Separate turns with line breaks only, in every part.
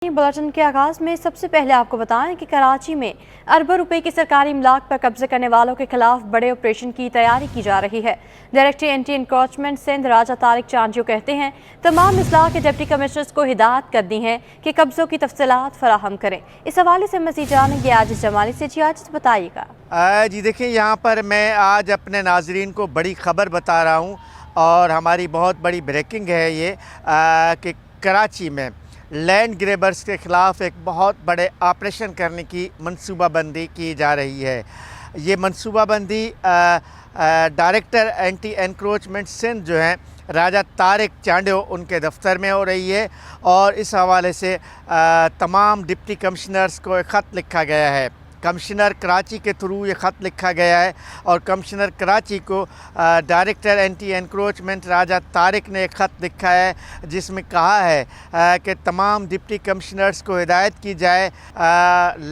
Bulletin के आगाज में सबसे पहले आपको बताएं कि कराची में अरबों रुपए की सरकारी इमलाक पर कब्जे करने वालों के खिलाफ बड़े ऑपरेशन की तैयारी की जा रही है। डायरेक्टर एंटी इंक्रोचमेंट सिंध राजा तारिक चांजियो कहते हैं तमाम इस्लाह के डिप्टी कमिश्नर्स को हिदायत कर दी है कि कब्जों की तफसीलात फराहम करें। इस हवाले से मज़ीद जानेंगे आजिज़ जमाली से। जी आजिज़ बताइएगा।
जी देखिए, यहाँ पर मैं आज अपने नाजरीन को बड़ी ख़बर बता रहा हूँ और हमारी बहुत बड़ी ब्रेकिंग है ये कि कराची में लैंड ग्रेबर्स के ख़िलाफ़ एक बहुत बड़े ऑपरेशन करने की मनसूबाबंदी की जा रही है। ये मनसूबाबंदी डायरेक्टर एंटी एनक्रोचमेंट सिंध जो हैं राजा तारिक चांडियो उनके दफ्तर में हो रही है और इस हवाले से तमाम डिप्टी कमिश्नर्स को एक ख़त लिखा गया है। कमिश्नर कराची के थ्रू ये ख़त लिखा गया है और कमिश्नर कराची को डायरेक्टर एंटी एनक्रोचमेंट राजा तारिक ने एक ख़त लिखा है जिसमें कहा है कि तमाम डिप्टी कमिश्नर्स को हिदायत की जाए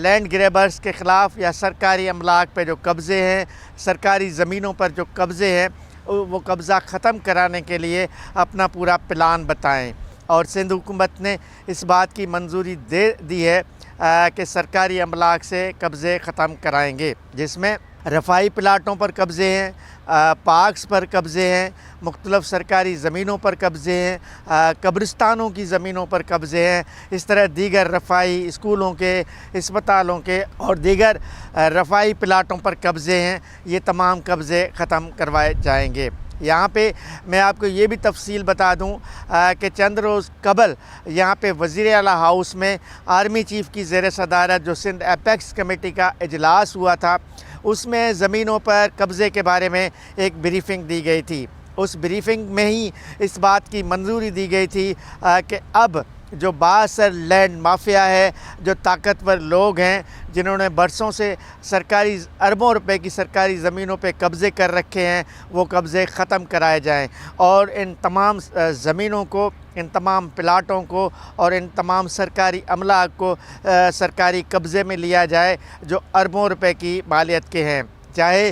लैंड ग्रेबर्स के ख़िलाफ़ या सरकारी अमलाक पे जो कब्ज़े हैं, सरकारी ज़मीनों पर जो कब्ज़े हैं, वो कब्ज़ा ख़त्म कराने के लिए अपना पूरा प्लान बताएं। और सिंध हुकूमत ने इस बात की मंजूरी दे दी है कि सरकारी अमलाक से कब्ज़े ख़त्म कराएंगे, जिसमें रफ़ाई प्लाटों पर कब्ज़े हैं, पार्क्स पर कब्ज़े हैं, मुख्तलिफ़ सरकारी ज़मीनों पर कब्ज़े हैं, कब्रिस्तानों की ज़मीनों पर कब्ज़े हैं। इस तरह दीगर रफ़ाई स्कूलों के, अस्पतालों के और दीगर रफ़ाई प्लाटों पर कब्ज़े हैं। ये तमाम कब्ज़े ख़त्म करवाए जाएंगे। यहाँ पे मैं आपको ये भी तफसील बता दूँ कि चंद रोज़ कबल यहाँ पे वज़ीर आला हाउस में आर्मी चीफ़ की ज़ेर सदारत जो सिंध एपेक्स कमेटी का इजलास हुआ था, उसमें ज़मीनों पर कब्ज़े के बारे में एक ब्रीफिंग दी गई थी। उस ब्रीफिंग में ही इस बात की मंजूरी दी गई थी कि अब जो बासर लैंड माफिया है, जो ताकतवर लोग हैं जिन्होंने बरसों से सरकारी अरबों रुपए की सरकारी ज़मीनों पे कब्ज़े कर रखे हैं, वो कब्ज़े ख़त्म कराए जाएं और इन तमाम ज़मीनों को, इन तमाम प्लाटों को और इन तमाम सरकारी अमलाक को सरकारी कब्ज़े में लिया जाए जो अरबों रुपए की मालियत के हैं। चाहे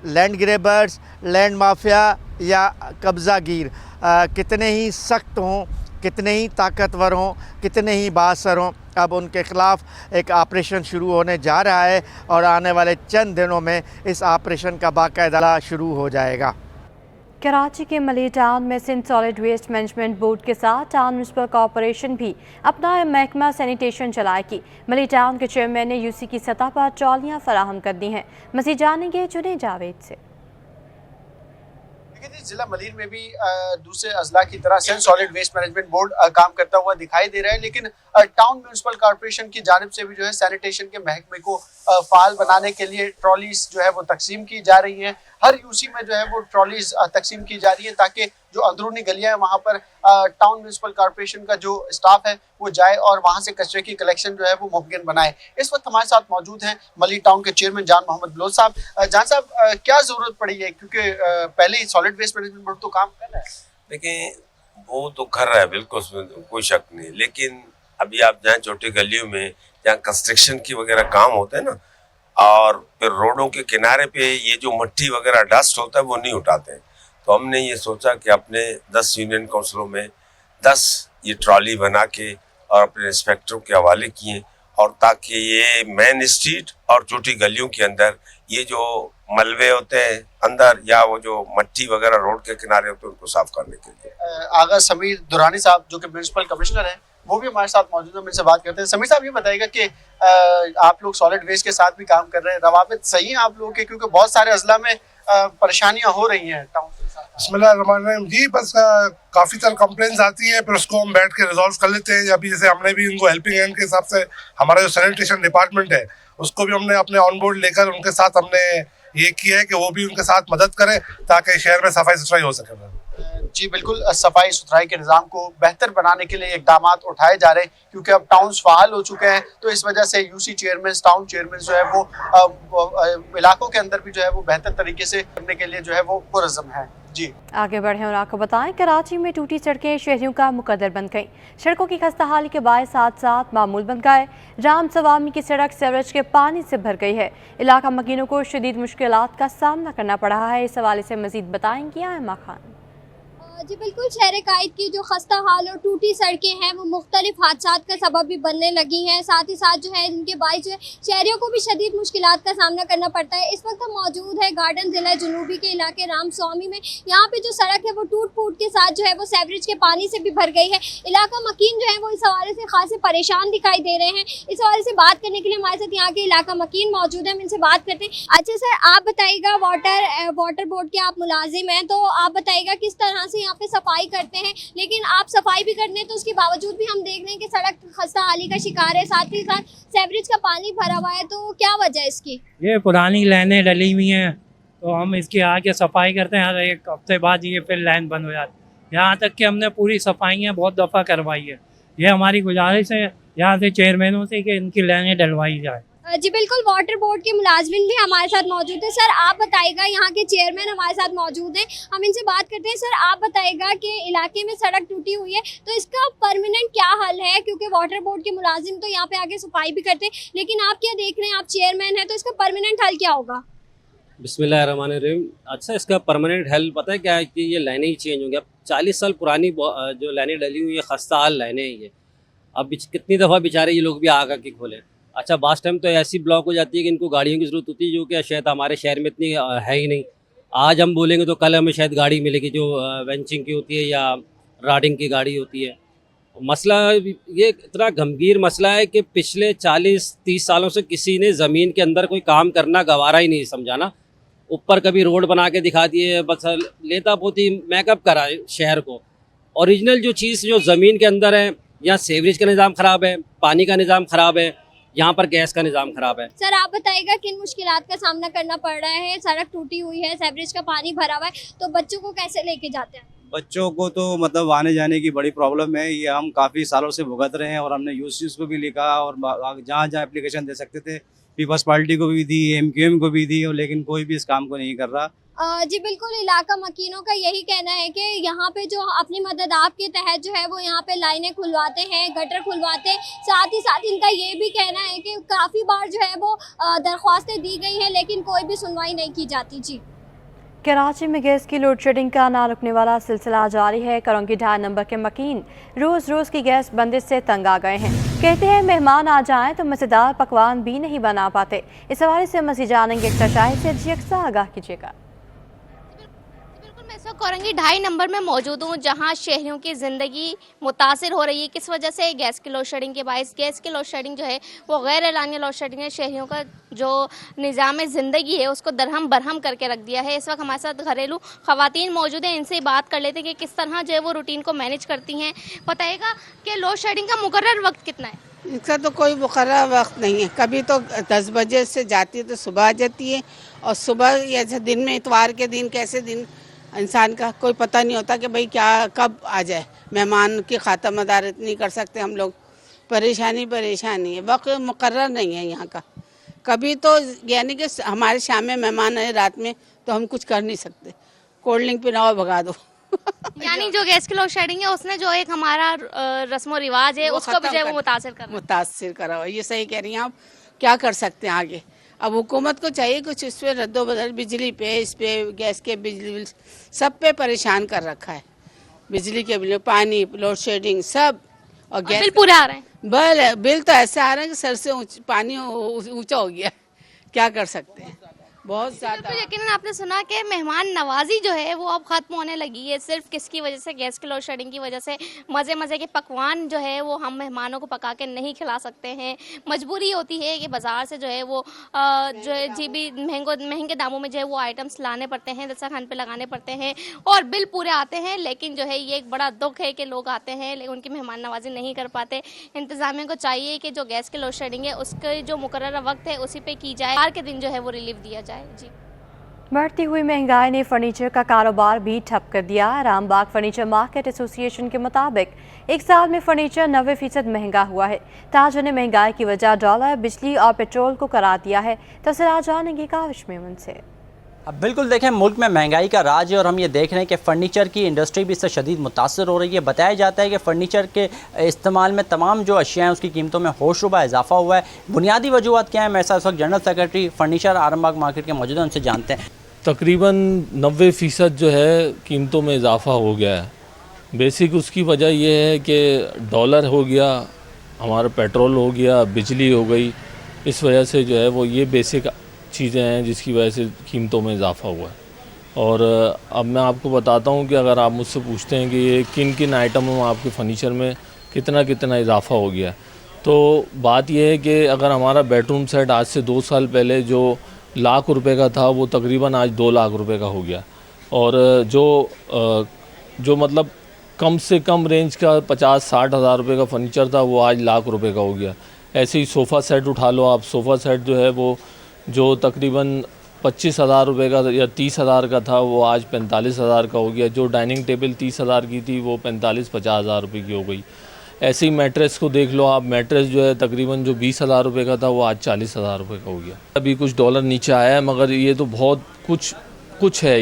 लैंड ग्रेबर्स, लैंड माफिया या कब्ज़ा गिर कितने ही सख्त हों, कितने ही ताकतवर हों, कितने ही बासर हों, अब उनके ख़िलाफ़ एक ऑपरेशन शुरू होने जा रहा है और आने वाले चंद दिनों में इस ऑपरेशन का बाकायदा शुरू हो जाएगा।
कराची के मली टाउन में Sindh solid waste management board के साथ टाउन म्यूनसिपल कॉरपोरेशन भी अपना महकमा सैनिटेशन चलाएगी। मली टाउन के चेयरमैन ने यूसी की सतह पर ट्रॉलियाँ फराहम कर दी हैं। मज़ीद जानेंगे जुनैद जावेद से।
जिला मलीर में भी दूसरे अजला की तरह Sindh solid waste management board काम करता हुआ दिखाई दे रहा है, लेकिन टाउन म्यूनसिपल कॉर्पोरेशन की जानिब से भी जो है सैनिटेशन के महकमे को फाल बनाने के लिए ट्रॉलीज जो है वो तकसीम की जा रही हैं। हर यूसी में जो है वो ट्रॉलीज तकसीम की जा रही है ताकि जो अंदरूनी गलियां हैं वहाँ पर टाउन म्यूनसिपल कॉर्पोरेशन का जो स्टाफ है वो जाए और वहाँ से कचरे की कलेक्शन जो है वो मुमकिन बनाए। इस वक्त हमारे साथ मौजूद हैं मली टाउन के चेयरमैन जान मोहम्मद बलोच साहब। जान साहब, क्या ज़रूरत पड़ी है, क्योंकि पहले ही सॉलिड वेस्ट मैनेजमेंट बोर्ड तो काम कर रहा है?
देखिए, वो तो कर रहा है, बिल्कुल, उसमें कोई शक नहीं, लेकिन अभी आप जहाँ छोटी गलियों में जहाँ कंस्ट्रक्शन की वगैरह काम होता है ना, और फिर रोडों के किनारे पे ये जो मट्टी वगैरह डस्ट होता है वो नहीं उठाते हैं। तो हमने ये सोचा कि अपने 10 यूनियन काउंसिलों में 10 ये ट्रॉली बना के और अपने इंस्पेक्टरों के हवाले किए, और ताकि ये मेन स्ट्रीट और छोटी गलियों के अंदर ये जो मलबे होते हैं अंदर या वो जो मट्टी वगैरह रोड के किनारे होते हैं उनको साफ करने के लिए।
आगा समीर दुरानी साहब जो कि म्यूनसिपल कमिश्नर हैं वो भी हमारे साथ मौजूद है, मेरे से बात करते हैं। समीर साहब, ये बताइएगा कि आप लोग सॉलिड वेस्ट के साथ भी काम कर रहे हैं, रवाबित सही हैं आप लोगों के, क्योंकि बहुत सारे अजला में परेशानियां हो रही हैं टाउन के साथ?
बिस्मिल्लाहिर्रहमानिर्रहीम जी, बस काफ़ी सारी कंप्लेंट्स आती है, फिर उसको हम बैठ के रिजॉल्व कर लेते हैं। अभी जैसे हमने भी उनको हेल्पिंग हैंड के हिसाब से हमारा जो सैनिटेशन डिपार्टमेंट है उसको भी हमने अपने ऑन बोर्ड लेकर उनके साथ हमने ये किया है कि वो भी उनके साथ मदद करें ताकि शहर में सफाई सुथराई हो सके।
जी बिल्कुल, सफाई सुथराई के निज़ाम को बेहतर बनाने के लिए इकदाम उठाए जा रहे हैं, क्योंकि अब टाउन्स फाल हो चुके हैं, तो इस वजह से यूसी चेयरमैन, टाउन चेयरमैन जो है वो इलाकों के अंदर भी जो है वो बेहतर तरीके से करने के लिए जो है वो पुरज़म है। जी
आगे बढ़े और आपको बताएं, कराची में टूटी सड़कें शहरियों का मुकद्दर बन गईं। सड़कों की खस्ताहाली के बायस साथ साथ मामूल बन गए। राम सवामी की सड़क सीवरेज के पानी से भर गई है। इलाका मकीनों को शदीद मुश्किलात का सामना करना पड़ रहा है। इस हवाले से मजीद बताएंगी आयमा खान।
जी बिल्कुल, शहर कायद की जो खस्ता हाल और टूटी सड़कें हैं वो मुख्तलिफ हादसात का सबब भी बनने लगी हैं। साथ ही साथ जो है इनके बाइस जो है शहरियों को भी शदीद मुश्किलात का सामना करना पड़ता है। इस वक्त हम मौजूद है गार्डन ज़िला जनूबी के इलाके राम स्वामी में। यहाँ पे जो सड़क है वो टूट फूट के साथ जो है वो सीवरेज के पानी से भी भर गई है। इलाका मकीन जो है वो इस हवाले से खासे परेशान दिखाई दे रहे हैं। इस हवाले से बात करने के लिए हमारे साथ यहाँ के इलाका मकीन मौजूद है, हम इनसे बात करते हैं। अच्छा सर, आप बताइएगा, वाटर बोर्ड के आप मुलाजिम हैं, तो आप बताइएगा किस तरह से यहाँ पे सफाई करते हैं। लेकिन आप सफाई भी करते हैं तो उसके बावजूद भी हम देख रहे हैं कि सड़क खस्ता हाली का शिकार है, साथ ही साथ सीवरेज का पानी भरा हुआ है। तो क्या वजह है इसकी?
ये पुरानी लाइनें डली हुई हैं, तो हम इसकी आके सफाई करते हैं, हर एक हफ्ते बाद ये फिर लाइन बंद हो जाती है। यहाँ तक कि हमने पूरी सफाइयाँ बहुत दफ़ा करवाई है। ये हमारी गुजारिश है यहाँ से चेयरमैनों से कि इनकी लाइनें डलवाई जाए।
जी बिल्कुल, वाटर बोर्ड के मुलाजमिन भी हमारे साथ मौजूद है। सर आप बताइएगा, यहाँ के चेयरमैन हमारे साथ मौजूद हैं, हम इनसे बात करते हैं। सर आप बताइएगा कि इलाके में सड़क टूटी हुई है तो इसका परमानेंट क्या हल है? क्योंकि वाटर बोर्ड के मुलाजिम तो यहाँ पे आके सफाई भी करते हैं, लेकिन आप क्या देख रहे हैं, आप चेयरमैन हैं, तो इसका परमानेंट हल क्या होगा?
बिस्मिल्लाहिर्रहमानिर्रहीम। अच्छा, इसका परमानेंट हल पता है क्या है कि ये लाइनें ही चेंज होंगी। अब 40 साल पुरानी जो लाइनें डली हुई है, खस्ता हाल लाइनें हैं ये। अब कितनी दफ़ा बेचारे ये लोग भी आगा के खोलें। अच्छा, बास टाइम तो ऐसी ब्लॉक हो जाती है कि इनको गाड़ियों की ज़रूरत होती है, जो कि शायद हमारे शहर में इतनी है ही नहीं। आज हम बोलेंगे तो कल हमें शायद गाड़ी मिलेगी जो वेंचिंग की होती है या राडिंग की गाड़ी होती है। मसला ये इतना गंभीर मसला है कि पिछले 40-30 सालों से किसी ने ज़मीन के अंदर कोई काम करना गवारा ही नहीं समझाना। ऊपर कभी रोड बना के दिखा दिए, बस लेता पोती मेकअप करा शहर को। ओरिजिनल जो चीज़ जो ज़मीन के अंदर है, यहाँ सीवरेज का निज़ाम ख़राब है, पानी का निज़ाम ख़राब है, यहाँ पर गैस का निज़ाम ख़राब है।
सर आप बताइएगा किन मुश्किलात का सामना करना पड़ रहा है? सड़क टूटी हुई है, सीवरेज का पानी भरा हुआ है, तो बच्चों को कैसे लेके जाते हैं?
बच्चों को तो मतलब आने जाने की बड़ी प्रॉब्लम है। ये हम काफ़ी सालों से भुगत रहे हैं और हमने यूसीएस को भी लिखा और जहाँ जहाँ एप्लीकेशन दे सकते थे, पीपल्स पार्टी को भी दी, एमक्यूएम को भी दी, लेकिन कोई भी इस काम को नहीं कर रहा।
जी बिल्कुल, इलाका मकीनों का यही कहना है कि यहाँ पे जो अपनी मदद आपके तहत जो है वो यहाँ पे लाइनें खुलवाते हैं, गटर खुलवाते हैं। साथ ही साथ इनका ये भी कहना है कि काफ़ी बार जो है वो दरख्वास्तें दी गई हैं, लेकिन कोई भी सुनवाई नहीं की जाती। जी,
कराची में गैस की लोड शेडिंग का ना रुकने वाला सिलसिला जारी है। करंगी 2.5 नंबर के मकीन रोज़ रोज़ की गैस बंदिश से तंग आ गए हैं। कहते हैं मेहमान आ जाएं तो मज़ेदार पकवान भी नहीं बना पाते। इस हवाले से मज़ीद जानेंगे एक शाहिद से। जी अक्सा आगाह कीजिएगा।
मैं इस वक्त करंगी 2.5 नंबर में मौजूद हूँ, जहाँ शहरियों की ज़िंदगी मुतासिर हो रही है। किस वजह से? गैस की लोड शेडिंग के बायस। गैस की लोड शेडिंग जो है वो गैर एलानिया लोड शेडिंग है। शहरियों का जो निज़ाम ज़िंदगी है उसको दरहम बरहम करके रख दिया है। इस वक्त हमारे साथ घरेलू ख़वातीन मौजूद हैं, इनसे बात कर लेते हैं कि किस तरह जो है वो रूटीन को मैनेज करती हैं। बताइएगा कि लोड शेडिंग का मुकर्रर वक्त कितना है?
इसका तो कोई मुकर्रर वक्त नहीं है। कभी तो 10 बजे से जाती है तो सुबह आ जाती है, और सुबह या दिन में इतवार के दिन कैसे दिन इंसान का कोई पता नहीं होता कि भाई क्या कब आ जाए। मेहमान की खाता मदारत नहीं कर सकते हम लोग। परेशानी है, वक्त मुकर्रर नहीं है यहाँ का। कभी तो यानी कि हमारे शाम में मेहमान आए रात में तो हम कुछ कर नहीं सकते, कोल्ड ड्रिंक पिलाओ भगा दो।
यानी जो गैस की लोड शेडिंग है उसने जो एक हमारा रस्म रिवाज है उसको भी जो है वो
मुतासिर करा हुआ। ये सही कह रही हैं आप। क्या कर सकते हैं आगे? अब हुकूमत को चाहिए कुछ इस पे रद्दोबदल। बिजली पे, इस पे, गैस के बिजली बिल सब पे परेशान कर रखा है। बिजली के बिल, पानी, लोड शेडिंग सब, और गैस
बिल पूरे आ रहे हैं।
बिल तो ऐसे आ रहे हैं कि सर से पानी ऊंचा हो गया। क्या कर सकते हैं, बहुत ज़्यादा।
यकीनन आपने सुना कि मेहमान नवाजी जो है वो अब ख़त्म होने लगी है। सिर्फ किसकी वजह से? गैस की लोड शेडिंग की वजह से। मज़े के पकवान जो है वो हम मेहमानों को पका के नहीं खिला सकते हैं। मजबूरी होती है कि बाज़ार से जो है वो जो है जी भी महंगे दामों में जो है वो आइटम्स लाने पड़ते हैं, दस्तरखान पे लगाने पड़ते हैं, और बिल पूरे आते हैं। लेकिन जो है ये एक बड़ा दुख है कि लोग आते हैं लेकिन उनकी मेहमान नवाजी नहीं कर पाते। इंतज़ामिया को चाहिए कि जो गैस की लोड शेडिंग है उसके जो मुकर्रर वक्त है उसी पर की जाए, हर के दिन जो है वो रिलीफ दिया जाए। जी,
बढ़ती हुई महंगाई ने फर्नीचर का कारोबार भी ठप कर दिया। रामबाग फर्नीचर मार्केट एसोसिएशन के मुताबिक एक साल में फर्नीचर 90% महंगा हुआ है। ताजर ने महंगाई की वजह डॉलर, बिजली और पेट्रोल को करार दिया है। तफसीलात जानेंगे काविश मेमन से।
अब बिल्कुल देखें, मुल्क में महंगाई का राज है और हम ये देख रहे हैं कि फ़र्नीचर की इंडस्ट्री भी इससे शदीद मुतासर हो रही है। बताया जाता है कि फ़र्नीचर के इस्तेमाल में तमाम जो अशिया हैं उसकी कीमतों में होशरुबा इजाफा हुआ है। बुनियादी वजूहत क्या है, मेरे साथ इस वक्त general secretary furniture Arambagh market के मौजूद हैं, उनसे जानते हैं।
तकरीबन 90% जो है कीमतों में इजाफ़ा हो गया है। बेसिक उसकी वजह यह है कि डॉलर हो गया, हमारा पेट्रोल हो गया, बिजली हो गई, इस वजह से जो है वो ये बेसिक चीज़ें हैं जिसकी वजह से कीमतों में इजाफ़ा हुआ है। और अब मैं आपको बताता हूँ कि अगर आप मुझसे पूछते हैं कि ये किन किन आइटमों में आपके फर्नीचर में कितना कितना इजाफ़ा हो गया, तो बात यह है कि अगर हमारा बेडरूम सेट आज से 2 साल पहले जो लाख रुपए का था वो तकरीबन आज 2 लाख रुपए का हो गया। और जो मतलब कम से कम रेंज का 50-60 हज़ार रुपये का फर्नीचर था वो आज लाख रुपए का हो गया। ऐसे ही सोफ़ा सेट उठा लो आप, सोफ़ा सेट जो है वो जो तकरीबन 25 हज़ार रुपये का या 30 हज़ार का था वो आज 45 हज़ार का हो गया। जो डाइनिंग टेबल 30 हज़ार की थी वो 45-50 हज़ार रुपये की हो गई। ऐसे ही मैट्रेस को देख लो आप, मैट्रेस जो है तकरीबन जो 20 हज़ार रुपये का था वो आज 40 हज़ार रुपये का हो गया। अभी कुछ डॉलर नीचे आया है मगर ये तो बहुत कुछ है।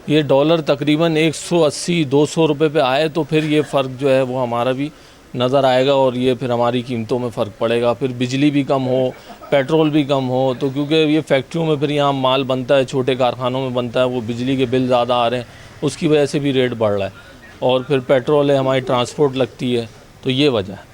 ये डॉलर तकरीबन 180-200 रुपये पे आए तो फिर ये फ़र्क जो है वो हमारा भी नज़र आएगा और ये फिर हमारी कीमतों में फ़र्क पड़ेगा। फिर बिजली भी कम हो, पेट्रोल भी कम हो, तो क्योंकि ये फैक्ट्रियों में फिर यहाँ माल बनता है, छोटे कारखानों में बनता है, वो बिजली के बिल ज़्यादा आ रहे हैं, उसकी वजह से भी रेट बढ़ रहा है। और फिर पेट्रोल है, हमारी ट्रांसपोर्ट लगती है, तो ये वजह है।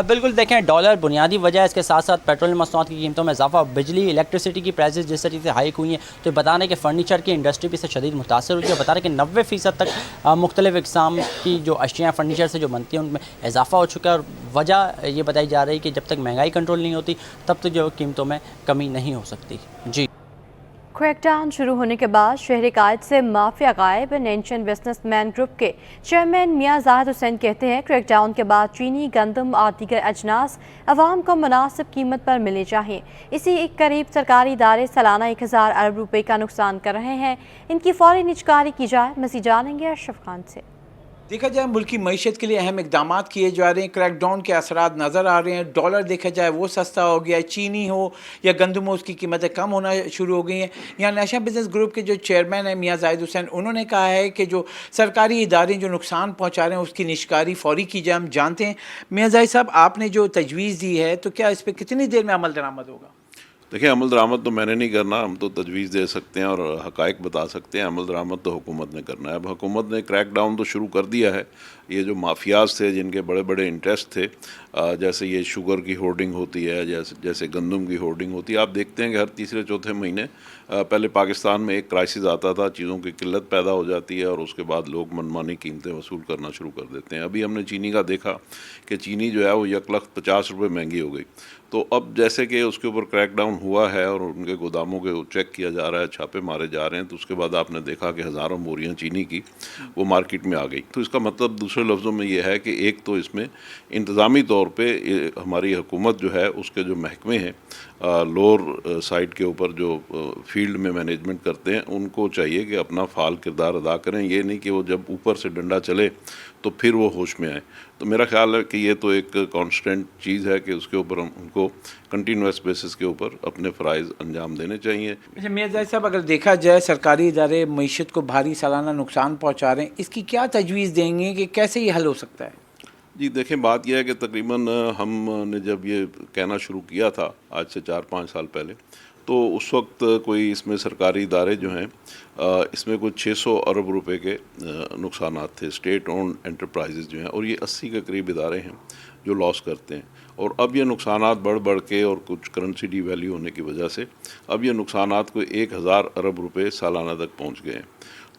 बिल्कुल देखें, डॉलर बुनियादी वजह है, इसके साथ साथ पेट्रोलियम मसनूआत की कीमतों में इजाफा, बिजली इलेक्ट्रिसिटी की प्राइसेस जिस तरीके से हाइक हुई हैं, तो बता रहे हैं कि फर्नीचर की इंडस्ट्री भी इससे शदीद मुतासर हुई है। बता रहे हैं कि 90% तक मुख्तलिफ इकसाम की जो अशियाँ फर्नीचर से जो बनती हैं उनमें इजाफा हो चुका है। और वजह ये बताई जा रही है कि जब तक महंगाई कंट्रोल नहीं होती तब तक जो कीमतों में कमी नहीं हो सकती। जी,
क्रैकडाउन शुरू होने के बाद शहरी कायद से माफिया गायब। नेशन बिजनेसमैन ग्रुप के चेयरमैन मियां जाहिद हुसैन कहते हैं क्रैकडाउन के बाद चीनी, गंदम और दीगर अजनास अवाम को मुनासिब कीमत पर मिलने चाहिए। इसी करीब सरकारी इदारे सालाना 1000 अरब रुपए का नुकसान कर रहे हैं, इनकी फौरी निजकारी की जाए। मज़ीद जानेंगे अशरफ खान से।
देखा जाए मुल्क की मईशत के लिए अहम इकदाम किए जा रहे हैं, क्रैकडाउन के असरात नज़र आ रहे हैं। डॉलर देखा जाए वो सस्ता हो गया है, चीनी हो या गंदम हो उसकी कीमतें कम होना शुरू हो गई हैं। यहाँ नेशनल बिजनेस ग्रुप के जो चेयरमैन हैं मियां जाहिद हुसैन, उन्होंने कहा है कि जो सरकारी इदारे जो नुकसान पहुँचा रहे हैं उसकी निष्कारी फौरी की जाए। हम जानते हैं मियां जाहिद साहब, आपने जो तजवीज़ दी है तो क्या इस पर कितनी देर में अमल दरामद होगा?
देखिए, अमल दरामद तो मैंने नहीं करना, हम तो तजवीज़ दे सकते हैं और हक़ाइक़ बता सकते हैं। अमल दरामद तो हुकूमत ने करना है। अब हुकूमत ने क्रैक डाउन तो शुरू कर दिया है। ये जो माफियाज थे जिनके बड़े बड़े इंटरेस्ट थे, जैसे ये शुगर की होर्डिंग होती है, जैसे गंदम की होर्डिंग होती है, आप देखते हैं कि हर तीसरे चौथे महीने पहले पाकिस्तान में एक क्राइसिस आता था, चीज़ों की किल्लत पैदा हो जाती है और उसके बाद लोग मनमानी कीमतें वसूल करना शुरू कर देते हैं। अभी हमने चीनी का देखा कि चीनी जो है वो 1,50,000 रुपये महंगी हो गई। तो अब जैसे कि उसके ऊपर क्रैकडाउन हुआ है और उनके गोदामों के चेक किया जा रहा है, छापे मारे जा रहे हैं, तो उसके बाद आपने देखा कि हज़ारों बोरियां चीनी की वो मार्केट में आ गई। तो इसका मतलब दूसरे लफ्ज़ों में ये है कि एक तो इसमें इंतज़ामी तौर पे हमारी हुकूमत जो है उसके जो महकमे हैं लोअर साइड के ऊपर जो फील्ड में मैनेजमेंट करते हैं, उनको चाहिए कि अपना फ़ाल किरदार अदा करें। ये नहीं कि वो जब ऊपर से डंडा चले तो फिर वो होश में आए। तो मेरा ख्याल है कि ये तो एक कांस्टेंट चीज़ है कि उसके ऊपर हम उनको कंटिन्यूस बेसिस के ऊपर अपने फ़राइज़ अंजाम देने चाहिए।
अच्छा मियां जाहिद साहब, अगर देखा जाए सरकारी इदारे मईशत को भारी सालाना नुकसान पहुँचा रहे हैं, इसकी क्या तजवीज़ देंगे कि कैसे ये हल हो सकता है?
जी देखें, बात यह है कि तकरीबन हमने जब ये कहना शुरू किया था आज से 4-5 साल पहले, तो उस वक्त कोई इसमें सरकारी इदारे जो हैं इसमें कुछ 600 अरब रुपए के नुकसानात थे। स्टेट ओन्ड एंटरप्राइजेज जो हैं, और ये 80 के करीब इदारे हैं जो लॉस करते हैं। और अब ये नुकसानात बढ़ के और कुछ करेंसी डी वैल्यू होने की वजह से अब ये नुकसानात को 1000 अरब रुपए सालाना तक पहुँच गए हैं।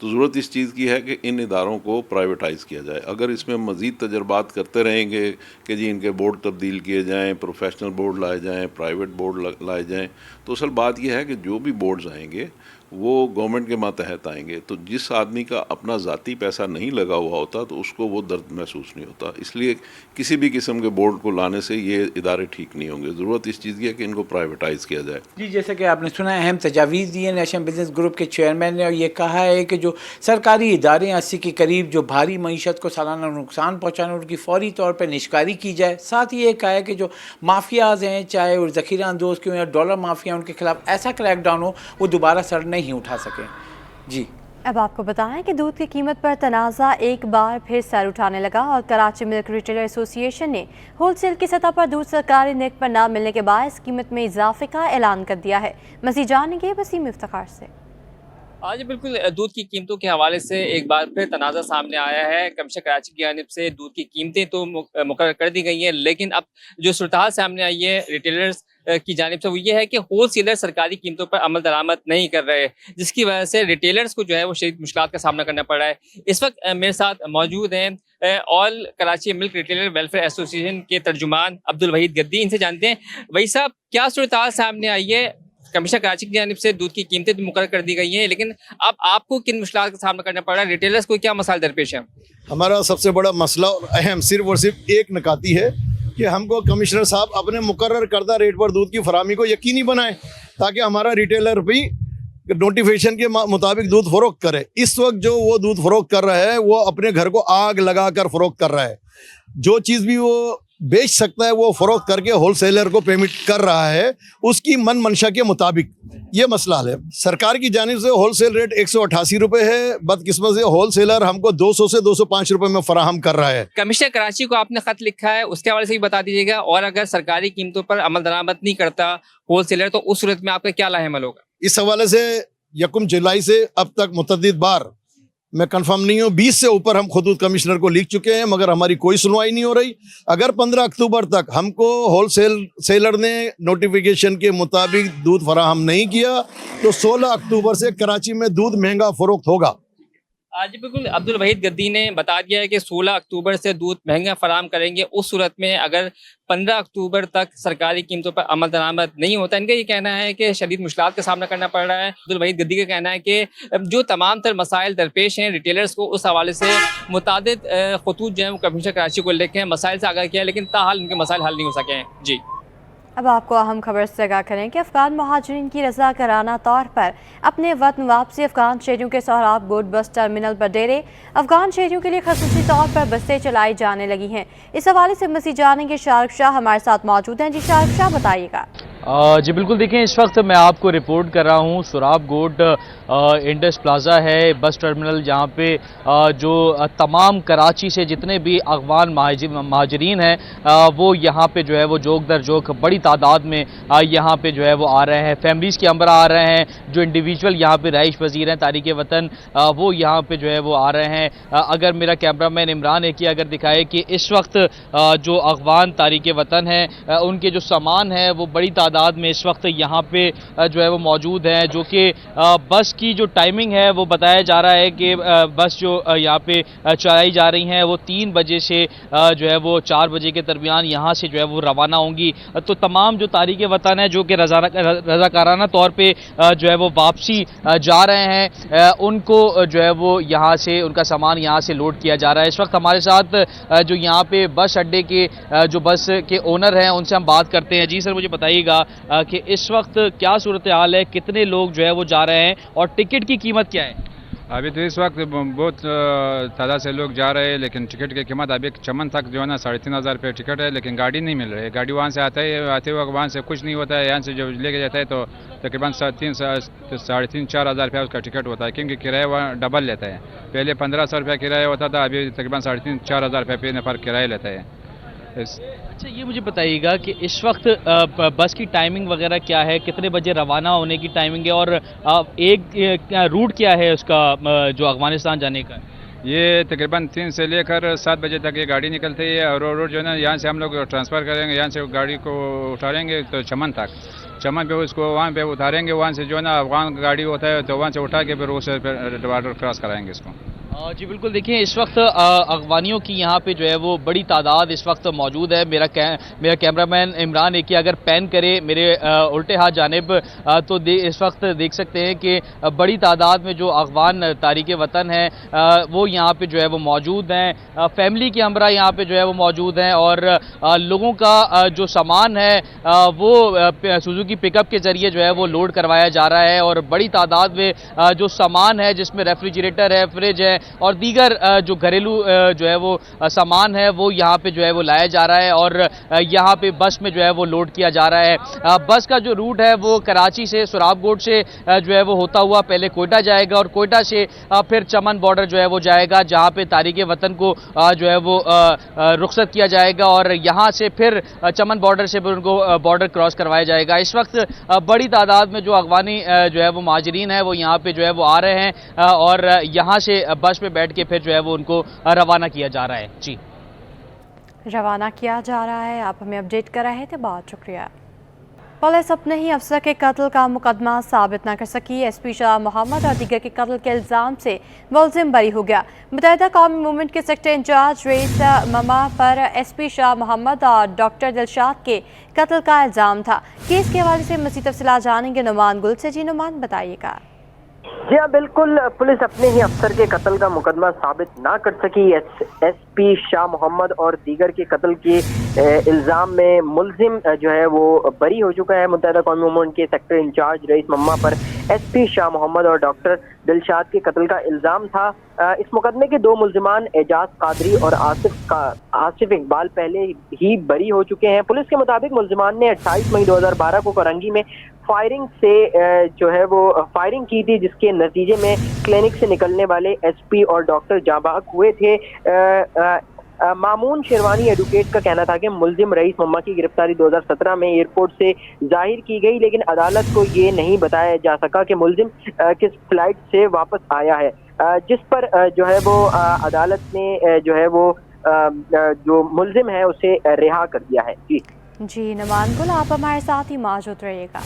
तो ज़रूरत इस चीज़ की है कि इन इदारों को प्राइवेटाइज़ किया जाए। अगर इसमें मज़ीद तजर्बात करते रहेंगे कि जी इनके बोर्ड तब्दील किए जाएं, प्रोफेशनल बोर्ड लाए जाएं, प्राइवेट बोर्ड लाए जाएं, तो असल बात यह है कि जो भी बोर्ड्स आएंगे वो गवर्नमेंट के मातहत आएंगे। तो जिस आदमी का अपना ज़ाती पैसा नहीं लगा हुआ होता तो उसको वो दर्द महसूस नहीं होता। इसलिए किसी भी किस्म के बोर्ड को लाने से ये इदारे ठीक नहीं होंगे। ज़रूरत इस चीज़ की है कि इनको प्राइवेटाइज़ किया जाए।
जी, जैसे कि आपने सुना है, अहम तजावीज़ दी है नेशनल बिजनेस ग्रुप के चेयरमैन ने, और ये कहा है कि जो सरकारी इदारे 80 के करीब जो भारी मईशत को सालाना नुकसान पहुँचाने उनकी फौरी तौर पर निष्कारी की जाए। साथ ही ये कहा है कि जो माफियाज हैं, चाहे वो ज़ख़ीरा अंदोज़ क्यों या डॉलर माफिया, उनके खिलाफ ऐसा क्रैकडाउन हो वो दोबारा सर नहीं उठा सकें। जी,
अब आपको बताएं कि दूध की कीमत पर तनाज़ा एक बार फिर सर उठाने लगा और कराची मिल्क रिटेलर एसोसिएशन ने होलसेल की सतह पर दूध सरकारी नेक पर न मिलने के बायस कीमत में इजाफे का ऐलान कर दिया है। मज़ीद जानेंगे वसीम इफ्तिखार से।
آج بالکل دودھ کی قیمتوں کے حوالے سے ایک بار پھر تنازع سامنے آیا ہے. کمیشن کراچی کی جانب سے دودھ کی قیمتیں تو مقرر کر دی گئی ہیں، لیکن اب جو صورتحال سامنے آئی ہے ریٹیلرز کی جانب سے وہ یہ ہے کہ ہول سیلر سرکاری قیمتوں پر عمل درآمد نہیں کر رہے، جس کی وجہ سے ریٹیلرز کو جو ہے وہ شدید مشکلات کا سامنا کرنا پڑ رہا ہے. اس وقت میرے ساتھ موجود ہیں آل کراچی ملک ریٹیلر ویلفیئر ایسوسی ایشن کے ترجمان عبدالوحید گدی. ان سے جانتے ہیں وحید صاحب کیا صورتحال سامنے آئی ہے. کمیشن کراچی کی جانب سے دودھ کی قیمتیں تو مقرر کر دی گئی ہیں، لیکن اب آپ کو کن مشکلات کا سامنا کرنا پڑ رہا ہے، ریٹیلرز کو کیا مسائل درپیش ہیں؟
ہمارا سب سے بڑا مسئلہ اور اہم صرف اور صرف ایک نکاتی ہے کہ ہم کو کمشنر صاحب اپنے مقرر کردہ ریٹ پر دودھ کی فراہمی کو یقینی بنائیں تاکہ ہمارا ریٹیلر بھی نوٹیفیکیشن کے مطابق دودھ فروخت کرے. اس وقت جو وہ دودھ فروخت کر رہا ہے وہ اپنے گھر کو آگ لگا کر فروخت کر رہا ہے. جو چیز بھی وہ بیچ سکتا ہے وہ فروخت کر کے ہول سیلر کو پیمنٹ کر رہا ہے اس کی من منشا کے مطابق. یہ مسئلہ ہے. سرکار کی جانب سے ہول سیل ریٹ 188 روپے ہے، بدقسمت سے ہول سیلر ہم کو 200 سے 205 روپے میں فراہم کر رہا ہے.
کمیشنر کراچی کو آپ نے خط لکھا ہے، اس کے حوالے سے بھی بتا دیجیے گا، اور اگر سرکاری قیمتوں پر عمل درآمد نہیں کرتا ہول سیلر تو اس صورت میں آپ کا کیا لاہ عمل ہوگا؟
اس حوالے سے 1 جولائی سے اب تک متعدد بار میں کنفرم نہیں ہوں 20 سے اوپر ہم خطوط کمشنر کو لکھ چکے ہیں، مگر ہماری کوئی سنوائی نہیں ہو رہی. اگر 15 اکتوبر تک ہم کو ہول سیلر نے نوٹیفیکیشن کے مطابق دودھ فراہم نہیں کیا تو 16 اکتوبر سے کراچی میں دودھ مہنگا فروخت ہوگا.
آج بالکل عبدالوحید گدی نے بتا دیا ہے کہ 16 اکتوبر سے دودھ مہنگا فراہم کریں گے. اس صورت میں اگر 15 اکتوبر تک سرکاری قیمتوں پر عمل درآمد نہیں ہوتا، ان کا یہ کہنا ہے کہ شدید مشکلات کا سامنا کرنا پڑ رہا ہے. عبدالوحید گدی کا کہنا ہے کہ جو تمام تر مسائل درپیش ہیں ریٹیلرز کو، اس حوالے سے متعدد خطوط جو ہیں وہ کمیشنر کراچی کو لکھے ہیں، مسائل سے آگاہ کیا ہے، لیکن تاحال ان کے مسائل حل نہیں ہو سکے ہیں. جی
اب آپ کو اہم خبر سے آگاہ کریں کہ افغان مہاجرین کی رضاکارانہ طور پر اپنے وطن واپسی افغان شہریوں کے سہراب گوڈ بس ٹرمینل پر ڈیرے افغان شہریوں کے لیے خصوصی طور پر بسیں چلائی جانے لگی ہیں. اس حوالے سے مزید جانیں گے شارق شاہ ہمارے ساتھ موجود ہیں. جی شارق شاہ بتائیے گا.
جی بالکل، دیکھیں اس وقت میں آپ کو رپورٹ کر رہا ہوں سہراب گوڈ انڈس پلازا ہے، بس ٹرمینل، جہاں پہ جو تمام کراچی سے جتنے بھی افغان مہاجرین ہیں وہ یہاں پہ جو ہے وہ جوک در جوک بڑی تعداد میں یہاں پہ جو ہے وہ آ رہے ہیں. فیملیز کے ہمراہ آ رہے ہیں، جو انڈیویجول یہاں پہ رہائش پذیر ہیں تارک وطن وہ یہاں پہ جو ہے وہ آ رہے ہیں. اگر میرا کیمرہ مین عمران ہے کہ اگر دکھائے کہ اس وقت جو افغان تارک وطن ہیں ان کے جو سامان ہیں وہ بڑی تعداد میں اس وقت یہاں پہ جو ہے وہ موجود ہیں، جو کہ بس کی جو ٹائمنگ ہے وہ بتایا جا رہا ہے کہ بس جو یہاں پہ چلائی جا رہی ہیں وہ 3 بجے سے جو ہے وہ 4 بجے کے درمیان یہاں سے جو ہے وہ روانہ ہوں گی. تو تمام جو تارک وطن ہیں جو کہ رضاکارانہ طور پہ جو ہے وہ واپسی جا رہے ہیں ان کو جو ہے وہ یہاں سے ان کا سامان یہاں سے لوڈ کیا جا رہا ہے. اس وقت ہمارے ساتھ جو یہاں پہ بس اڈے کے جو بس کے اونر ہیں ان سے ہم بات کرتے ہیں. جی سر، مجھے بتائیے گا کہ اس وقت کیا صورتحال ہے، کتنے لوگ جو ہے وہ جا رہے ہیں اور ٹکٹ کی قیمت کیا ہے؟
ابھی تو اس وقت بہت تعداد سے لوگ جا رہے ہیں، لیکن ٹکٹ کی قیمت ابھی چمن تک جو ہے نا 3500 روپے ٹکٹ ہے، لیکن گاڑی نہیں مل رہی ہے. گاڑی وہاں سے آتے ہوئے وہاں سے کچھ نہیں ہوتا ہے، یہاں سے جو لے کے جاتا ہے تو تقریباً 3,500-4,000 روپیہ اس کا ٹکٹ ہوتا ہے، کیونکہ کرایہ وہاں ڈبل لیتا ہے. پہلے 1500 روپیہ کرایہ ہوتا تھا، ابھی تقریباً 3,500-4,000 روپے پہ نفر کرایہ لیتا ہے.
اچھا یہ مجھے بتائیے گا کہ اس وقت بس کی ٹائمنگ وغیرہ کیا ہے، کتنے بجے روانہ ہونے کی ٹائمنگ ہے، اور ایک روٹ کیا ہے اس کا جو افغانستان جانے کا؟
یہ تقریباً 3 سے لے کر 7 بجے تک یہ گاڑی نکلتی ہے، اور روڈ جو ہے نا یہاں سے ہم لوگ ٹرانسفر کریں گے، یہاں سے گاڑی کو اٹھاریں گے تو چمن تک، چمن پہ اس کو وہاں پہ اتاریں گے، وہاں سے جو ہے نا افغان گاڑی ہوتا ہے تو وہاں سے اٹھا کے پھر اسے بارڈر کراس کرائیں گے اس کو.
جی بالکل، دیکھیں اس وقت افغانیوں کی یہاں پہ جو ہے وہ بڑی تعداد اس وقت موجود ہے. میرا کیمرہ مین عمران ہے کہ اگر پین کرے میرے الٹے ہاتھ جانب تو اس وقت دیکھ سکتے ہیں کہ بڑی تعداد میں جو افغان تارک وطن ہیں وہ یہاں پہ جو ہے وہ موجود ہیں. فیملی کے ہمراہ یہاں پہ جو ہے وہ موجود ہیں، اور لوگوں کا جو سامان ہے وہ سوزوکی پک اپ کے ذریعے جو ہے وہ لوڈ کروایا جا رہا ہے. اور بڑی تعداد میں جو سامان ہے جس میں ریفریجریٹر ہے، فریج ہے، اور دیگر جو گھریلو جو ہے وہ سامان ہے وہ یہاں پہ جو ہے وہ لایا جا رہا ہے اور یہاں پہ بس میں جو ہے وہ لوڈ کیا جا رہا ہے۔ بس کا جو روٹ ہے وہ کراچی سے سراب گوٹ سے جو ہے وہ ہوتا ہوا پہلے کوئٹہ جائے گا اور کوئٹہ سے پھر چمن بارڈر جو ہے وہ جائے گا، جہاں پہ تاریخ وطن کو جو ہے وہ رخصت کیا جائے گا اور یہاں سے پھر چمن بارڈر سے ان کو بارڈر کراس کروایا جائے گا۔ اس وقت بڑی تعداد میں جو افغانی جو ہے وہ مہاجرین ہیں وہ یہاں پہ جو ہے وہ آ رہے ہیں اور یہاں سے بس پہ بیٹھ کے پھر جو ہے وہ ان کو روانہ کیا جا رہا ہے۔ جی
روانہ کیا جا رہا ہے، آپ ہمیں اپڈیٹ کر رہے تھے، بہت شکریہ۔ پولیس اپنے ہی افسر کے قتل کا مقدمہ ثابت نہ کر سکی، ایس پی شاہ محمد اور دیگر کے قتل کے الزام سے ملزم بری ہو گیا۔ متحدہ قومی موومنٹ کے سیکٹر انچارج رئیس مما پر ایس پی شاہ محمد اور ڈاکٹر دلشاد کے قتل کا الزام تھا۔ کیس کے حوالے سے مزید تفصیلات جانیں گے نعمان گل سے۔ جی نعمان، بتائیے گا۔
جی ہاں بالکل، پولیس اپنے ہی افسر کے قتل کا مقدمہ ثابت نہ کر سکی۔ ایس پی شاہ محمد اور دیگر کے قتل کے الزام میں ملزم جو ہے وہ بری ہو چکا ہے۔ متحدہ قومی موومنٹ کے سیکٹر انچارج رئیس مما پر ایس پی شاہ محمد اور ڈاکٹر دلشاد کے قتل کا الزام تھا۔ اس مقدمے کے دو ملزمان اعجاز قادری اور آصف اقبال پہلے ہی بری ہو چکے ہیں۔ پولیس کے مطابق ملزمان نے 28 مئی 2012 کو کرنگی میں فائرنگ سے جو ہے وہ فائرنگ کی تھی، جس کے نتیجے میں کلینک سے نکلنے والے ایس پی اور ڈاکٹر جاں بحق ہوئے تھے۔ مامون شیروانی ایڈوکیٹ کا کہنا تھا کہ ملزم رئیس مما کی گرفتاری 2017 میں ایئرپورٹ سے ظاہر کی گئی، لیکن عدالت کو یہ نہیں بتایا جا سکا کہ ملزم کس فلائٹ سے واپس آیا ہے، جس پر جو ہے وہ عدالت نے جو ہے وہ جو ملزم ہے اسے رہا کر دیا ہے۔
جی نعمان گل، آپ ہمارے ساتھ ہی موجود رہیے گا۔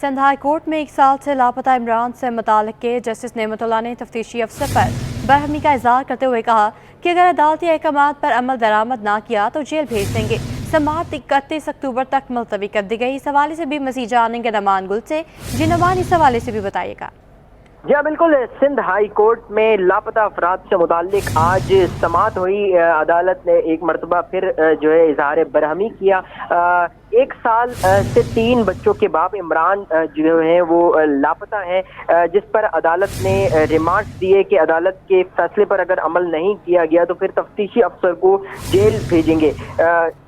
سندھ ہائی کورٹ میں 1 سال سے لاپتہ عمران سے متعلق کے جسٹس نعمت اللہ نے تفتیشی افسر پر برہمی کا اظہار کرتے ہوئے کہا کہ اگر عدالتی احکامات پر عمل درآمد نہ کیا تو جیل بھیج دیں گے۔ سماعت 31 اکتوبر تک ملتوی کر دی گئی۔ اس حوالے سے بھی مزید جانیں گے نعمان گل سے۔ جی نعمان، اس حوالے سے بھی بتائیے گا۔
جی ہاں بالکل، سندھ ہائی کورٹ میں لاپتہ افراد سے متعلق آج سماعت ہوئی۔ عدالت نے ایک مرتبہ پھر جو ہے اظہار برہمی کیا۔ 1 سال سے 3 بچوں کے باپ عمران جو ہیں وہ لاپتہ ہیں، جس پر عدالت نے ریمارکس دیے کہ عدالت کے فیصلے پر اگر عمل نہیں کیا گیا تو پھر تفتیشی افسر کو جیل بھیجیں گے۔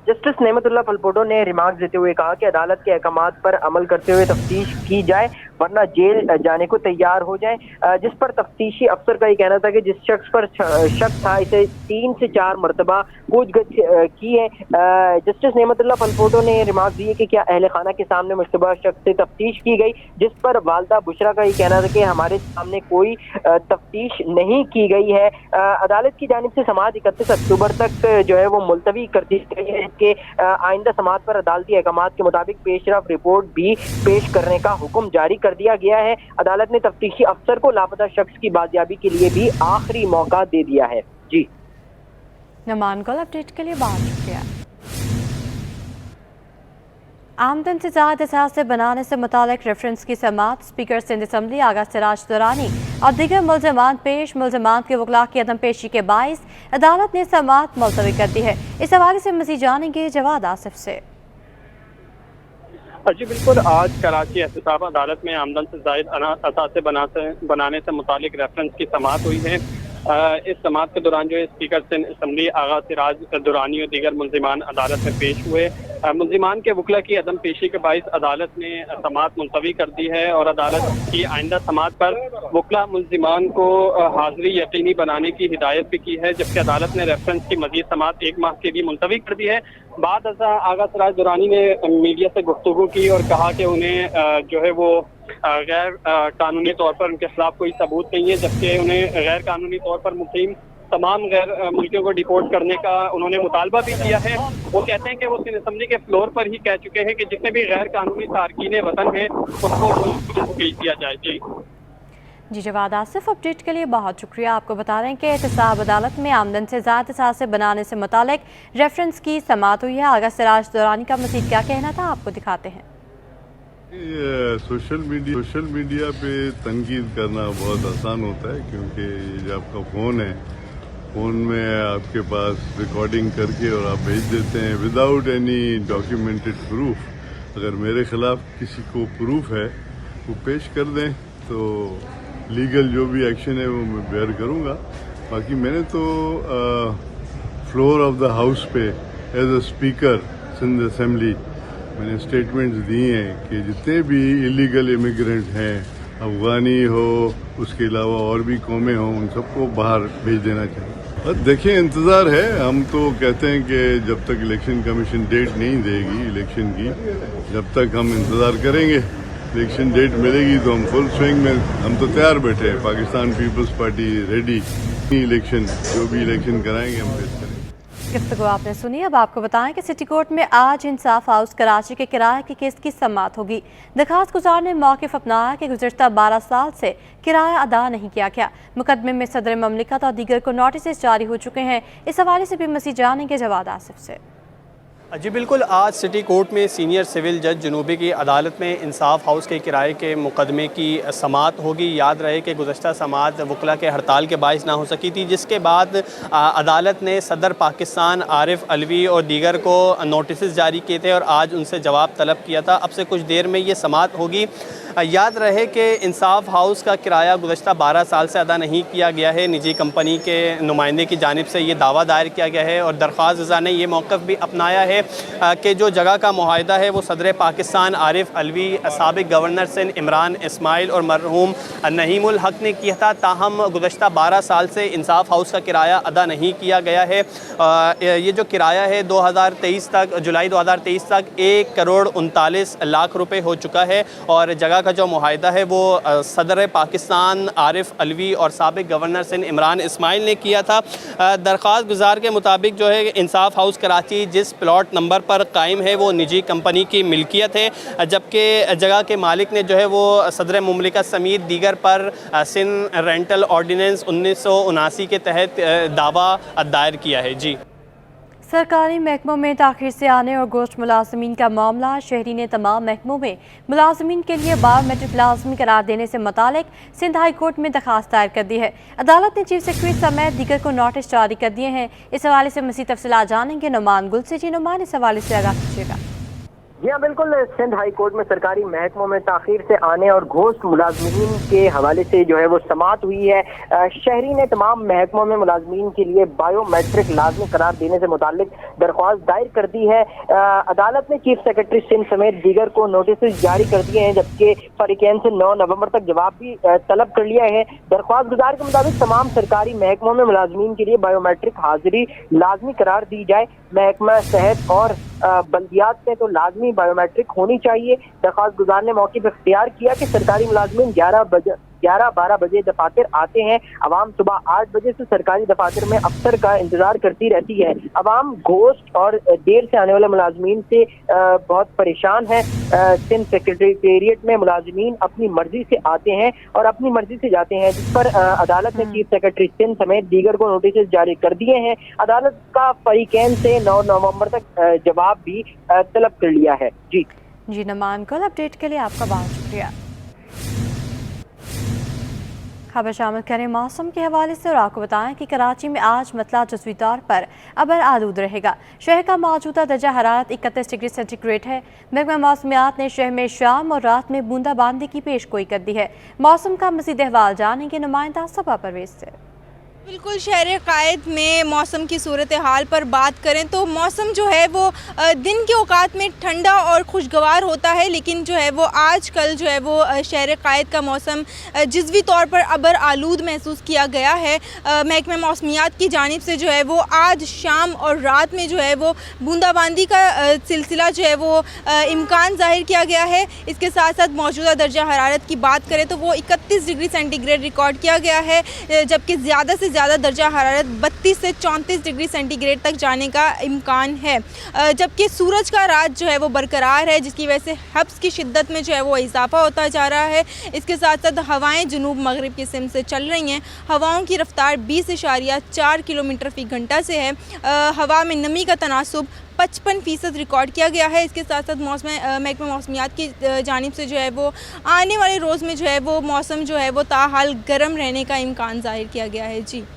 جسٹس نعمت اللہ پلپوٹو نے ریمارکس دیتے ہوئے کہا کہ عدالت کے احکامات پر عمل کرتے ہوئے تفتیش کی جائے ورنہ جیل جانے کو تیار ہو جائیں، جس پر تفتیشی افسر کا یہ کہنا تھا کہ جس شخص پر شک تھا اسے 3 سے 4 مرتبہ پوچھ گچھ کی ہے۔ جسٹس نعمت اللہ پلپوٹو نے ریمارک دیے کہ کیا اہل خانہ کے سامنے مشتبہ شخص سے تفتیش کی گئی، جس پر والدہ بشرا کا یہ کہنا تھا کہ ہمارے سامنے کوئی تفتیش نہیں کی گئی ہے۔ عدالت کی جانب سے سماعت 31 اکتوبر تک جو ہے وہ ملتوی کر دی گئی ہے کہ آئندہ سماعت پر عدالتی احکامات کے مطابق پیش رفت رپورٹ بھی پیش کرنے کا حکم جاری کر دیا گیا ہے۔ عدالت نے تفتیشی افسر کو لاپتہ شخص کی بازیابی کے لیے بھی آخری موقع دے دیا ہے۔ جی
نعمان گل، اپڈیٹ کے لیے بہت شکریہ۔ آمدن سے زائد اثاثے بنانے سے متعلق ریفرنس کی سماعت سپیکر سندھ اسمبلی آغا سراج درانی اور دیگر ملزمان کے وکلاء کی عدم پیشی کے باعث عدالت نے سماعت ملتوی کر دی ہے۔ اس حوالے سے مزید جانیں گے جواد آصف سے۔
جی بالکل، آج کراچی احتساب عدالت میں آمدن سے زائد اثاثے بنانے سے متعلق ریفرنس کی سماعت ہوئی ہے۔ اس سماعت کے دوران جو ہے اسپیکر سندھ اسمبلی آغا سراج درانی اور دیگر ملزمان عدالت میں پیش ہوئے۔ ملزمان کے وکلاء کی عدم پیشی کے باعث عدالت نے سماعت ملتوی کر دی ہے اور عدالت کی آئندہ سماعت پر وکلاء ملزمان کو حاضری یقینی بنانے کی ہدایت بھی کی ہے، جبکہ عدالت نے ریفرنس کی مزید سماعت 1 ماہ کے لیے ملتوی کر دی ہے۔ بعد ازاں آغا سراج درانی نے میڈیا سے گفتگو کی اور کہا کہ انہیں جو ہے وہ غیر قانونی طور پر ان کے خلاف کوئی ثبوت نہیں ہے، جبکہ انہیں غیر قانونی طور پر مقیم تمام غیر ملکیوں کو ڈیپورٹ کرنے کا انہوں نے مطالبہ بھی کیا ہے۔ وہ کہتے ہیں کہ وہ سندھ اسمبلی کے فلور پر ہی کہہ چکے ہیں کہ جتنے بھی غیر قانونی تارکین وطن ہیں ان کو بھیج دیا جائے۔
جی جواد آصف، اپڈیٹ کے لیے بہت شکریہ۔ آپ کو بتا رہے ہیں کہ احتساب عدالت میں آمدن سے زائد اثاثے بنانے سے متعلق ریفرنس کی سماعت ہوئی ہے۔ آغا سراج درانی کا مزید کیا کہنا تھا، آپ کو دکھاتے ہیں۔
سوشل میڈیا پہ تنقید کرنا بہت آسان ہوتا ہے، کیونکہ یہ جو آپ کا فون ہے، فون میں آپ کے پاس ریکارڈنگ کر کے اور آپ بھیج دیتے ہیں وداؤٹ اینی ڈاکیومنٹڈ پروف۔ اگر میرے خلاف کسی کو پروف ہے وہ پیش کر دیں تو लीगल जो भी एक्शन है वो मैं बेयर करूँगा। बाकी मैंने तो फ्लोर ऑफ द हाउस पे as a speaker Sindh assembly मैंने स्टेटमेंट्स दी हैं कि जितने भी इलीगल इमिग्रेंट हैं, अफगानी हो, उसके अलावा और भी कौमें हों, उन सबको बाहर भेज देना चाहिए। और देखिए, इंतज़ार है। हम तो कहते हैं कि जब तक इलेक्शन कमीशन डेट नहीं देगी इलेक्शन की, जब तक हम इंतज़ार करेंगे। इलेक्शन डेट मिलेगी तो हम फुल स्विंग में, हम तो तैयार बैठे हैं। Pakistan peoples party ready. Election जो भी इलेक्शन कराएंगे हम फेस करेंगे।
गुफ्तगू आपने सुनी। अब आपको बताएं कि सिटी कोर्ट में आज इंसाफ हाउस कराची के किराए के केस की समाअत होगी। दरखास्त गुजार ने मौक़िफ़ अपनाया कि गुज़श्ता 12 साल से किराया अदा नहीं किया गया। मुकदमे में सदर ममलिकत और दीगर को नोटिस जारी हो चुके हैं। इस हवाले से भी मज़ीद जानेंगे जवाद आसिफ से।
जी बिल्कुल, आज सिटी कोर्ट में सीनियर सिविल जज जनूबी की अदालत में इंसाफ हाउस के किराए के मुकदमे की समाअत होगी। याद रहे कि गुज़श्ता समाअत वकला के हड़ताल के बाइस ना हो सकी थी, जिसके बाद अदालत ने सदर पाकिस्तान आरिफ अलवी और दीगर को नोटिस जारी किए थे और आज उनसे जवाब तलब किया था। अब से कुछ देर में ये समाअत होगी। याद रहे कि इंसाफ हाउस का किराया गुज़श्ता 12 साल से अदा नहीं किया गया है। निजी कंपनी के नुमाइंदे की जानिब से ये दावा दायर किया गया है और दरख्वास्त गुज़ार ने ये मौक़िफ़ भी अपनाया है कि जो जगह का मुआहदा है वो सदर पाकिस्तान आरिफ अलवी, साबिक़ गवर्नर सिंध इमरान इस्माइल और मरहूम नहीमुल हक ने किया था। ताहम गुज़श्ता 12 साल से इंसाफ हाउस का किराया अदा नहीं किया गया है। ये जो किराया है 2023 तक, जुलाई 2023 तक 1,39,00,000 रुपये हो चुका है और जगह का जो मुआहदा है वो सदर पाकिस्तान आरिफ अलवी और साबिक़ गवर्नर सिंध इमरान इस्माइल ने किया था। दरख्वास्त गुजार के मुताबिक जो है इंसाफ हाउस कराची जिस प्लॉट नंबर पर कायम है वो निजी कंपनी की मिल्कियत है, जबकि जगह के मालिक ने जो है वो सदर मुमलिकत समेत दीगर पर सिंध रेंटल ऑर्डिनेंस 1979 के तहत दावा दायर किया है। जी,
सरकारी महकमों में ताख़ीर से आने और गोश्त मुलाजमीन का मामला। शहरी ने तमाम महकमों में मुलाजमीन के लिए बायोमेट्रिक लाजमी करार देने से मुतालिक सिंध हाई कोर्ट में दरखास्त दायर कर दी है। अदालत ने चीफ सेक्रेटरी समेत दीगर को नोटिस जारी कर दिए हैं। इस हवाले से मज़ीद तफसीलात जानेंगे नुमान गुल से। जी नुमान, इस हवाले से आगाह कीजिएगा।
जी हाँ, बिल्कुल। सिंध हाई कोर्ट में सरकारी महकमों में ताख़ीर से आने और घोस्ट मुलाजमीन के हवाले से जो है वो समाअत हुई है। शहरी ने तमाम महकमों में मुलाजमीन के लिए बायोमेट्रिक लाजमी करार देने से मुताल्लिक दरख्वास्त दायर कर दी है। अदालत ने चीफ सेक्रेटरी सिंध समेत दीगर को नोटिस जारी कर दिए हैं, जबकि फरीकैन से 9 नवंबर तक जवाब भी तलब कर लिया है। दरख्वास्त गुजार के मुताबिक तमाम सरकारी महकमों में मुलाजमीन के लिए बायोमेट्रिक हाजिरी लाजमी करार दी जाए। महकमा सेहत और बल्दियात में तो लाजमी बायोमेट्रिक होनी चाहिए। दरख्वास्त गुजार ने मौके पर इख्तियार किया कि सरकारी मुलाजमीन 11-12 बजे दफातर आते हैं। अवाम सुबह 8 बजे से सरकारी दफातर में अफसर का इंतजार करती रहती है। अवाम घोस्ट और देर से आने वाले मुलाजमीन से बहुत परेशान है। सिंध सेक्रेटेरिएट में मुलाजमीन अपनी मर्जी से आते हैं और अपनी मर्जी से जाते हैं, जिस पर अदालत ने चीफ सेक्रेटरी सिंध समेत दीगर को नोटिस जारी कर दिए हैं। अदालत का फरीकैन से 9 नवंबर तक जवाब भी तलब कर लिया है। जी
नमान को अपडेट के लिए आपका बहुत शुक्रिया। खबर शामिल करें मौसम के हवाले से और आपको बताएं कि कराची में आज मतला जुज़वी तौर पर अबर आलूद रहेगा। शहर का मौजूदा दर्जा हरारत 31 डिग्री सेंटीग्रेड है। महकमा मौसमियात ने शहर में शाम और रात में बूंदाबांदी की पेशगोई कर दी है। मौसम का मज़ीद अहवाल जानेंगे नुमाइंदा सबा परवेज से।
बिल्कुल, शहर कायद में मौसम की सूरत हाल पर बात करें तो मौसम जो है वो दिन के औकात में ठंडा और खुशगवार होता है, लेकिन जो है वो आज कल जो है वो शहर कायद का मौसम जुज़वी तौर पर अबर आलूद महसूस किया गया है। महकमा मौसमियात की जानिब से जो है वो आज शाम और रात में जो है वो बूंदाबांदी का सिलसिला जो है वो इम्कान ज़ाहिर किया गया है। इसके साथ साथ मौजूदा दर्जा हरारत की बात करें तो वो 31 डिग्री सेंटीग्रेड रिकॉर्ड किया गया है, जबकि ज़्यादा से ज़्यादा दर्जा हरारत 32 से 34 डिग्री सेंटीग्रेड तक जाने का इम्कान है। जबकि सूरज का राज जो है वो बरकरार है, जिसकी वजह से हब्स की शिद्दत में जो है वो इजाफा होता जा रहा है। इसके साथ साथ हवाएं जुनूब मगरिब की सिम से चल रही हैं। हवाओं की रफ्तार 20.4 किलोमीटर फ़ी घंटा से है। हवा में नमी का तनासुब 55% रिकॉर्ड किया गया है। इसके साथ साथ महकमा मौसमियात की जानिब से जो है वो आने वाले रोज़ में जो है वो मौसम जो है वो ताहाल गर्म रहने का इम्कान ज़ाहिर किया गया है। जी।